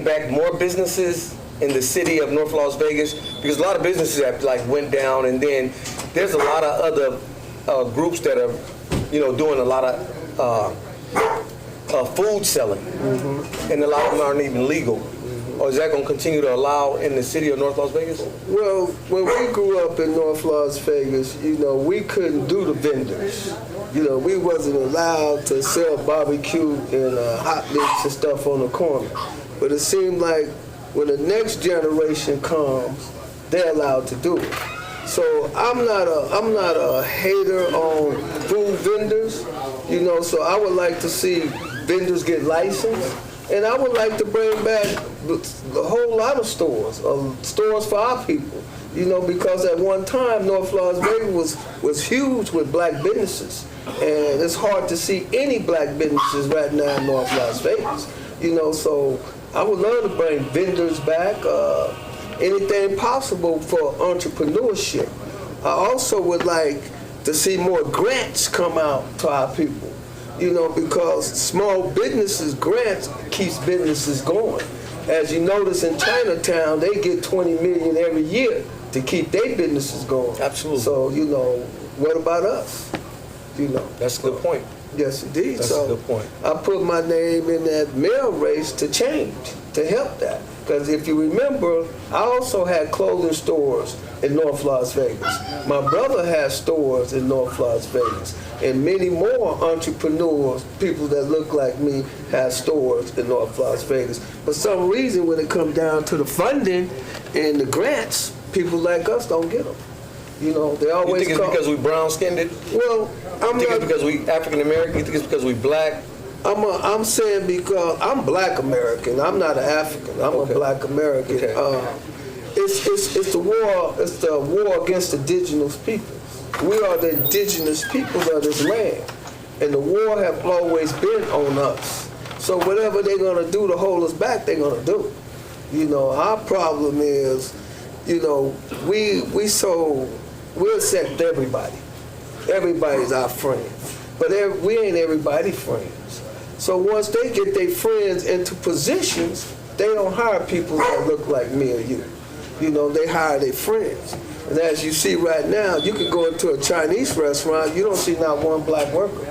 back more businesses in the city of North Las Vegas? Because a lot of businesses have like went down, and then there's a lot of other groups that are, doing a lot of food selling, and a lot of them aren't even legal. Or is that going to continue to allow in the city of North Las Vegas? Well, when we grew up in North Las Vegas, we couldn't do the vendors. We wasn't allowed to sell barbecue and hot mix and stuff on the corner. But it seemed like when the next generation comes, they're allowed to do it. So I'm not a hater on food vendors, so I would like to see vendors get licensed. And I would like to bring back a whole lot of stores for our people, because at one time North Las Vegas was huge with black businesses. And it's hard to see any black businesses right now in North Las Vegas, so I would love to bring vendors back, anything possible for entrepreneurship. I also would like to see more grants come out to our people. Because small businesses grants keeps businesses going. As you notice in Chinatown, they get $20 million every year to keep their businesses going. Absolutely. So, what about us? That's a good point. Yes, indeed. That's so a good point. I put my name in that mayor race to change, to help that. Because if you remember, I also had clothing stores in North Las Vegas. My brother has stores in North Las Vegas. And many more entrepreneurs, people that look like me, have stores in North Las Vegas. For some reason, when it comes down to the funding and the grants, people like us don't get them. They always. You think it's because we brown-skinned? Well, You think it's because we African-American? You think it's because we black? I'm saying because I'm black American. I'm not an African. I'm a black American. Okay. It's the war. It's the war against indigenous people. We are the indigenous people of this land, and the war have always been on us. So whatever they're gonna do to hold us back, they're gonna do. Our problem is, we accept everybody. Everybody's our friend, but we ain't everybody friends. So once they get their friends into positions, they don't hire people that look like me or you. They hire their friends. And as you see right now, you can go into a Chinese restaurant, you don't see not one black worker.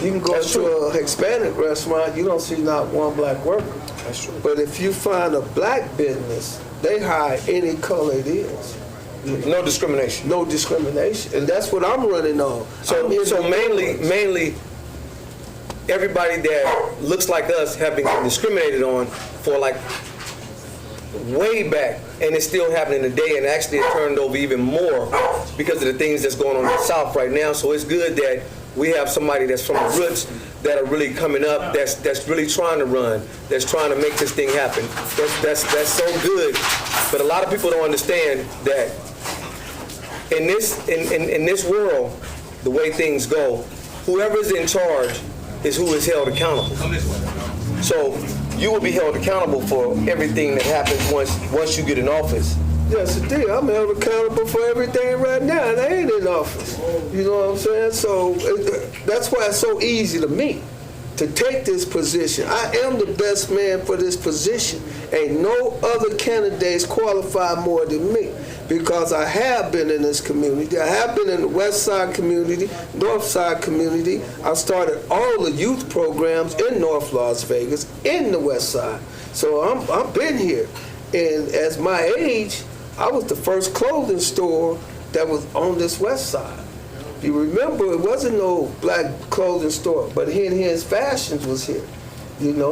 You can go to a Hispanic restaurant, you don't see not one black worker. That's true. But if you find a black business, they hire any color it is. No discrimination. No discrimination. And that's what I'm running on. So mainly everybody that looks like us have been discriminated on for like way back, and it's still happening today, and actually it turned over even more because of the things that's going on in the South right now. So it's good that we have somebody that's from the roots that are really coming up, that's really trying to run, that's trying to make this thing happen. That's so good. But a lot of people don't understand that in this world, the way things go, whoever's in charge is who is held accountable. So you will be held accountable for everything that happens once you get in office. Yes, indeed. I'm held accountable for everything right now, and I ain't in office. You know what I'm saying? So that's why it's so easy to me to take this position. I am the best man for this position. Ain't no other candidates qualified more than me, because I have been in this community. I have been in the West Side community, North Side community. I started all the youth programs in North Las Vegas, in the West Side. So I've been here. And as my age, I was the first clothing store that was on this West Side. You remember, it wasn't no black clothing store, but Hen's Fashions was here.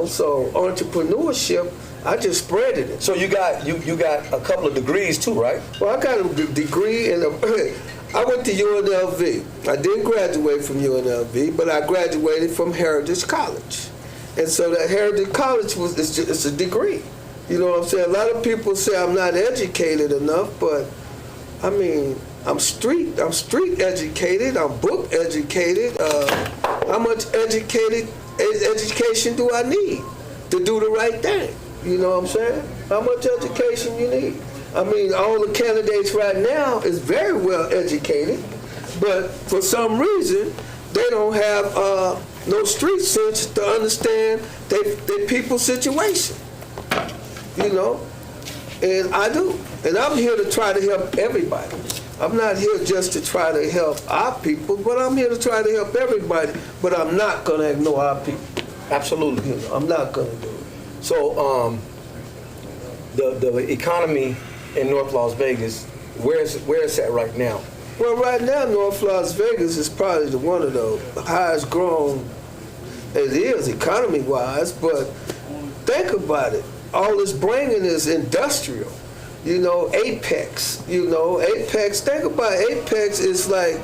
So entrepreneurship, I just spreaded it. So you got a couple of degrees too, right? Well, I got a degree in I went to UNLV. I didn't graduate from UNLV, but I graduated from Heritage College. And so that Heritage College it's a degree. You know what I'm saying? A lot of people say I'm not educated enough, but I mean, I'm street educated, I'm book educated. How much education do I need to do the right thing? You know what I'm saying? How much education you need? I mean, all the candidates right now is very well educated, but for some reason, they don't have no street sense to understand their people's situation. you know, and I do. And I'm here to try to help everybody. I'm not here just to try to help our people, but I'm here to try to help everybody. But I'm not going to ignore our people. Absolutely. You know, I'm not going to do it. So the economy in North Las Vegas, where is it right now? Well, right now, North Las Vegas is probably one of the highest grown it is economy-wise, but think about it. All it's bringing is industrial. You know, Apex. You know, Apex, think about it. Apex is like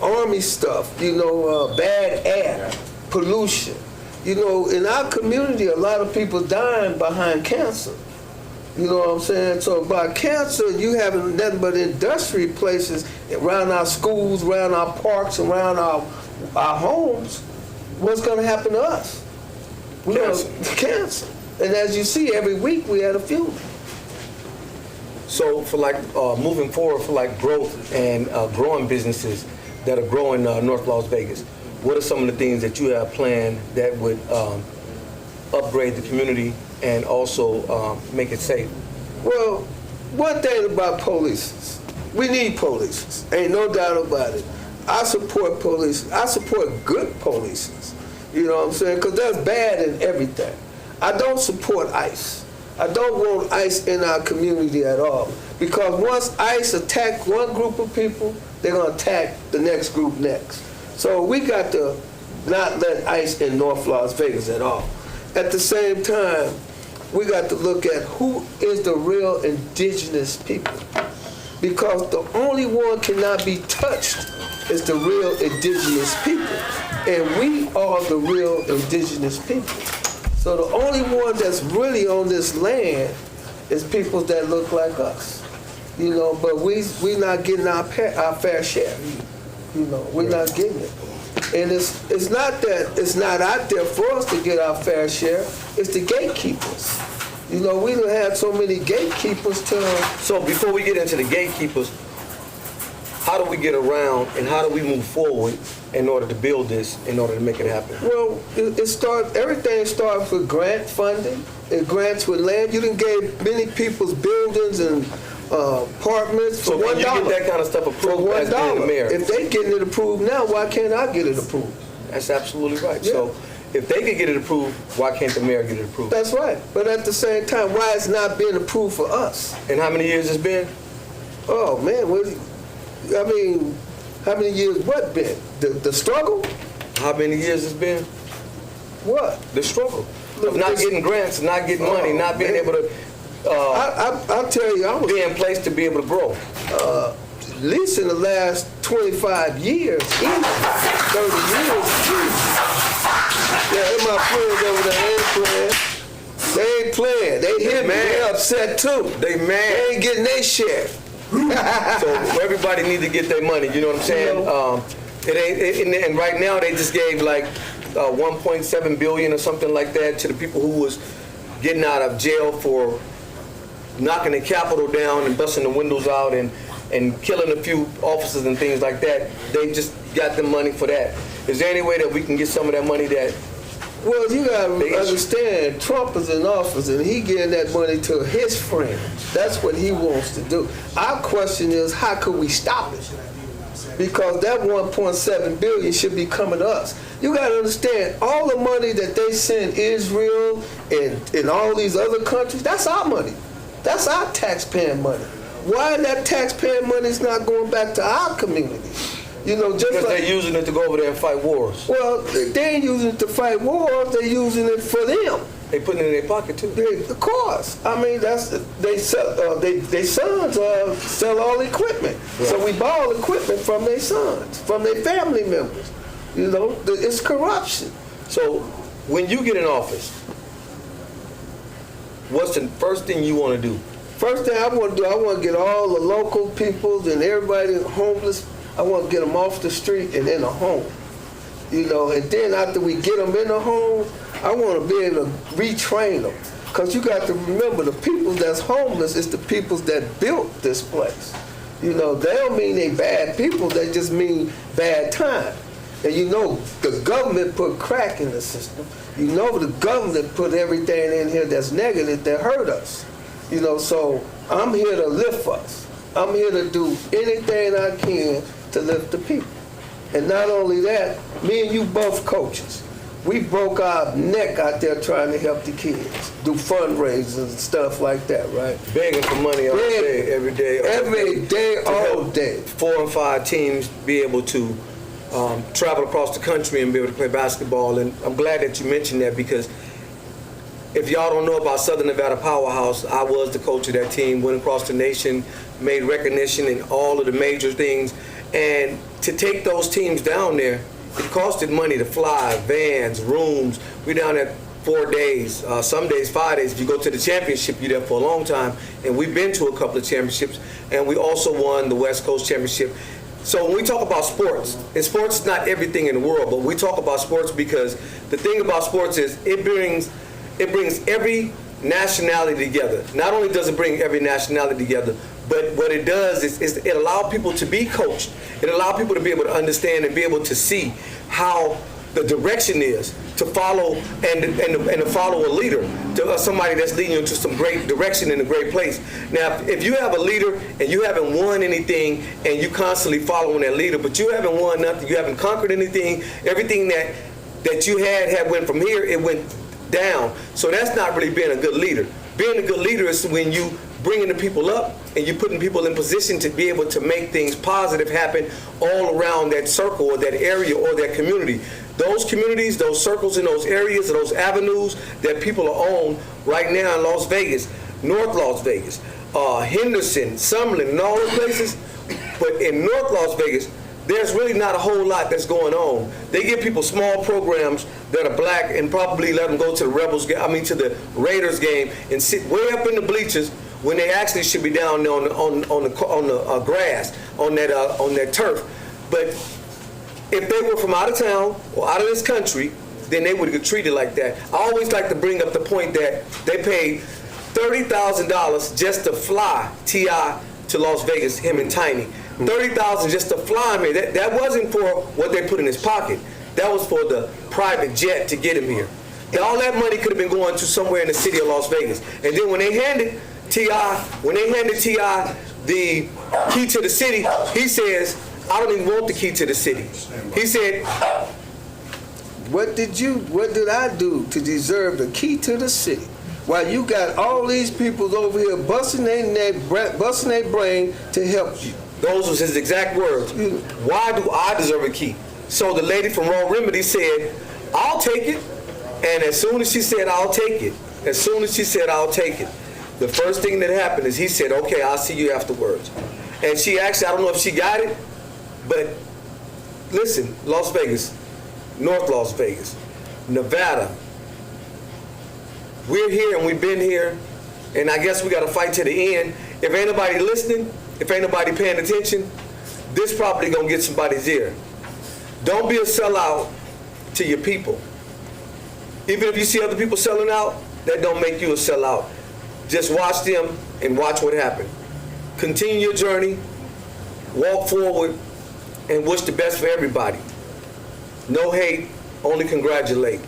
Army stuff, you know, bad air, pollution. You know, in our community, a lot of people dying behind cancer. You know what I'm saying? So by cancer, you having nothing but industry places around our schools, around our parks, around our homes. What's going to happen to us? Cancer. And as you see, every week we had a few. So for like moving forward for like growth and growing businesses that are growing North Las Vegas, what are some of the things that you have planned that would upgrade the community and also make it safe? Well, one thing about police, we need police. Ain't no doubt about it. I support police. I support good police. You know what I'm saying? Because that's bad in everything. I don't support ICE. I don't want ICE in our community at all. Because once ICE attack one group of people, they're going to attack the next group next. So we got to not let ICE in North Las Vegas at all. At the same time, we got to look at who is the real indigenous people. Because the only one cannot be touched is the real indigenous people. And we are the real indigenous people. So the only one that's really on this land is people that look like us. You know, but we not getting our fair share. You know, we're not getting it. And it's not that it's not out there for us to get our fair share. It's the gatekeepers. You know, we done had so many gatekeepers to... So before we get into the gatekeepers, how do we get around and how do we move forward in order to build this, in order to make it happen? Well, everything starts with grant funding. It grants with land. You done gave many people's buildings and apartments for $1. So when you get that kind of stuff approved as being the mayor? If they getting it approved now, why can't I get it approved? That's absolutely right. Yeah. So if they can get it approved, why can't the mayor get it approved? That's right. But at the same time, why it's not being approved for us? And how many years it's been? Oh, man. I mean, how many years what been? The struggle? How many years it's been? What? The struggle. Of not getting grants, not getting money, not being able to... I'll tell you, I was... be in place to be able to grow. At least in the last 25 years, even 30 years, yeah, my friends over there ain't playing. They ain't playing. They hit me. They upset too. They mad. They ain't getting their share. So everybody need to get their money. You know what I'm saying? You know, and right now they just gave like 1.7 billion or something like that to the people who was getting out of jail for knocking the Capitol down and busting the windows out and killing a few officers and things like that. They just got the money for that. Is there any way that we can get some of that money that... Well, you got to understand, Trump is in office and he getting that money to his friends. That's what he wants to do. Our question is, how could we stop it? Because that 1.7 billion should be coming to us. You got to understand, all the money that they send Israel and all these other countries, that's our money. That's our taxpaying money. Why that taxpaying money is not going back to our community? You know, just because like, they're using it to go over there and fight wars. Well, they ain't using it to fight wars. They're using it for them. They putting it in their pocket too. Of course. I mean, that's they sell. They sons sell all equipment. Right. So we borrow equipment from their sons, from their family members. You know, it's corruption. So when you get in office, what's the first thing you want to do? First thing I want to do, I want to get all the local peoples and everybody homeless. I want to get them off the street and in a home. You know, and then after we get them in a home, I want to be able to retrain them. Because you got to remember, the people that's homeless is the people that built this place. You know, they don't mean they bad people, they just mean bad time. And you know the government put crack in the system. You know the government put everything in here that's negative that hurt us. You know, so I'm here to lift us. I'm here to do anything I can to lift the people. And not only that, me and you both coaches. We broke our neck out there trying to help the kids, do fundraisers and stuff like that, right? Begging for money all day, every day. Every day, all day. 4 and 5 teams be able to travel across the country and be able to play basketball. And I'm glad that you mentioned that, because if y'all don't know about Southern Nevada Powerhouse, I was the coach of that team, went across the nation, made recognition in all of the major things. And to take those teams down there, it costed money to fly, vans, rooms. We down there 4 days, some days 5 days. If you go to the championship, you're there for a long time. And we've been to a couple of championships, and we also won the West Coast Championship. So when we talk about sports, and sports is not everything in the world, but we talk about sports because the thing about sports is it brings every nationality together. Not only does it bring every nationality together, but what it does is it allows people to be coached. It allows people to be able to understand and be able to see how the direction is to follow and to follow a leader, to somebody that's leading you into some great direction in a great place. Now, if you have a leader and you haven't won anything and you constantly following that leader, but you haven't won nothing, you haven't conquered anything, everything that you had went from here, it went down. So that's not really being a good leader. Being a good leader is when you bringing the people up and you putting people in position to be able to make things positive happen all around that circle or that area or that community. Those communities, those circles in those areas, those avenues that people are on right now in Las Vegas, North Las Vegas, Henderson, Summerlin, and all those places. But in North Las Vegas, there's really not a whole lot that's going on. They give people small programs that are black and probably let them go to the to the Raiders game and sit way up in the bleachers when they actually should be down there on the grass, on that turf. But if they were from out of town or out of this country, then they would get treated like that. I always like to bring up the point that they paid $30,000 just to fly T.I. to Las Vegas, him and Tiny. $30,000 just to fly him here. That wasn't for what they put in his pocket. That was for the private jet to get him here. And all that money could have been going to somewhere in the city of Las Vegas. And then when they handed T.I. the key to the city, he says, I don't even want the key to the city. He said, what did I do to deserve the key to the city? While you got all these people over here busting their brain to help you. Those was his exact words. Why do I deserve a key? So the lady from Raw Remedy said, I'll take it. And as soon as she said, I'll take it, the first thing that happened is he said, okay, I'll see you afterwards. And she actually, I don't know if she got it, but listen, Las Vegas, North Las Vegas, Nevada, we're here and we've been here, and I guess we got to fight to the end. If ain't nobody listening, if ain't nobody paying attention, this property gonna get somebody's ear. Don't be a sellout to your people. Even if you see other people selling out, that don't make you a sellout. Just watch them and watch what happens. Continue your journey, walk forward, and wish the best for everybody. No hate, only congratulate.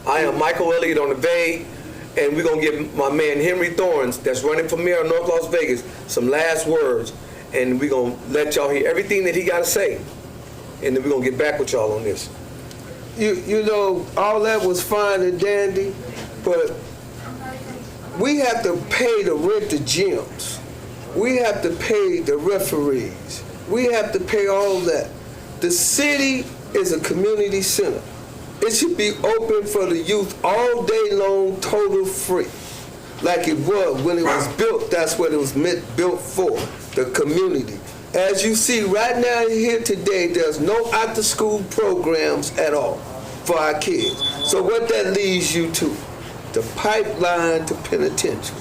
I am Michael Elliott on the Vague, and we're going to give my man Henry Thorne, that's running for mayor of North Las Vegas, some last words, and we're going to let y'all hear everything that he got to say, and then we're going to get back with y'all on this. You know, all that was fine and dandy, but we have to pay to rent the gyms. We have to pay the referees. We have to pay all that. The city is a community center. It should be open for the youth all day long, total free. Like it was when it was built. That's what it was built for, the community. As you see right now here today, there's no after-school programs at all for our kids. So what that leads you to? The pipeline to penitentiary.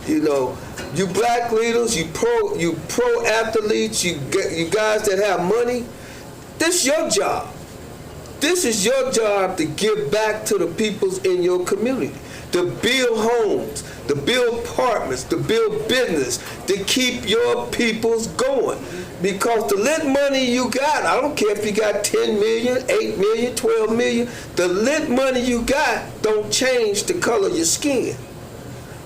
You know, you black leaders, you pro athletes, you guys that have money, this is your job. This is your job to give back to the peoples in your community, to build homes, to build apartments, to build business, to keep your peoples going. Because the little money you got, I don't care if you got 10 million, 8 million, 12 million, the little money you got don't change the color of your skin.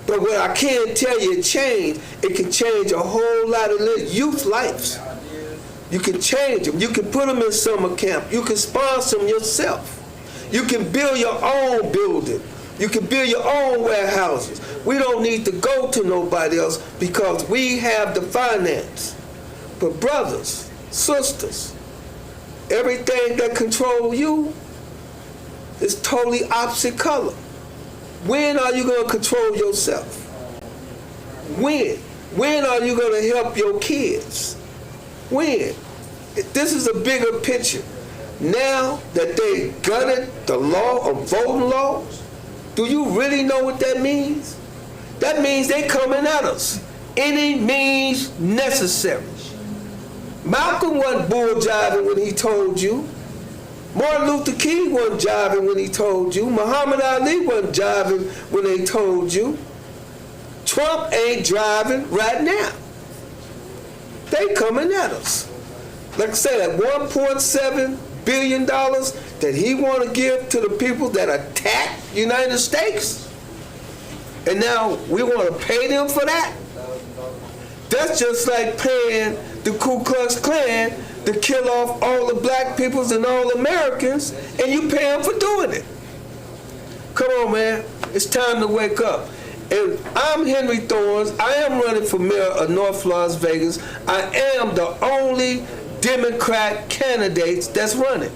But what I can tell you it can change a whole lot of little youth lives. You can change them. You can put them in summer camp. You can sponsor them yourself. You can build your own building. You can build your own warehouses. We don't need to go to nobody else because we have the finance. But brothers, sisters, everything that controls you is totally opposite color. When are you going to control yourself? When? When are you going to help your kids? When? This is a bigger picture. Now that they gutted the law of voting laws, do you really know what that means? That means they coming at us. Any means necessary. Malcolm wasn't bull jiving when he told you. Martin Luther King wasn't jiving when he told you. Muhammad Ali wasn't jiving when they told you. Trump ain't driving right now. They coming at us. Like I said, that $1.7 billion that he want to give to the people that attacked the United States, and now we want to pay them for that? That's just like paying the Ku Klux Klan to kill off all the black peoples and all Americans, and you pay them for doing it. Come on, man. It's time to wake up. And I'm Henry Thorne. I am running for mayor of North Las Vegas. I am the only Democrat candidate that's running.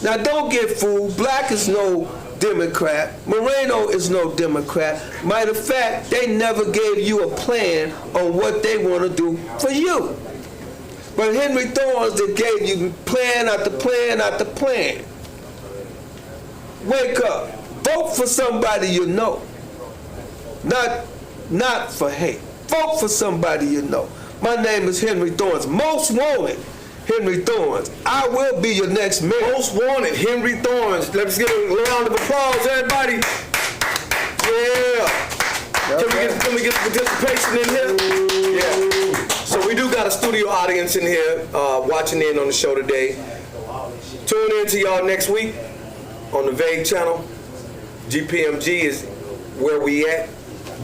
Now, don't get fooled. Black is no Democrat. Moreno is no Democrat. Matter of fact, they never gave you a plan on what they want to do for you. But Henry Thorne that gave you plan after plan after plan. Wake up. Vote for somebody you know. Not for hate. Vote for somebody you know. My name is Henry Thorne. Most wanted, Henry Thorne. I will be your next mayor. Most wanted, Henry Thorne. Let's get a round of applause, everybody. Yeah. Can we get participation in here? Yeah. So we do got a studio audience in here watching in on the show today. Tune in to y'all next week on the Vague channel. GPMG is where we at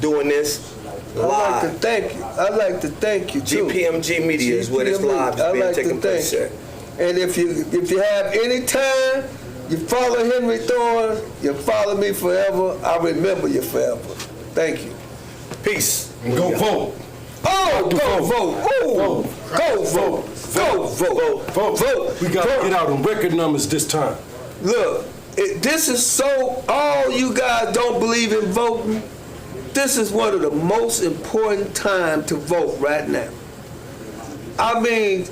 doing this live. I'd like to thank you too. GPMG Media is where this live is being taken place at. And if you have any time, you follow Henry Thorne, you follow me forever, I remember you forever. Thank you. Peace. And go vote. Oh, go vote. Ooh, go vote. Go vote. Vote. We got to get out on record numbers this time. Look, this is so, all you guys don't believe in voting, this is one of the most important times to vote right now. I mean,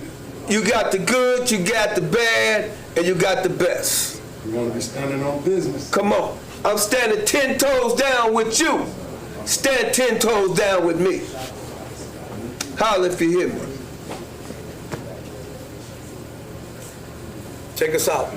you got the good, you got the bad, and you got the best. We want to be standing on business. Come on. I'm standing 10 toes down with you. Stand 10 toes down with me. Holler if you hear me. Check us out.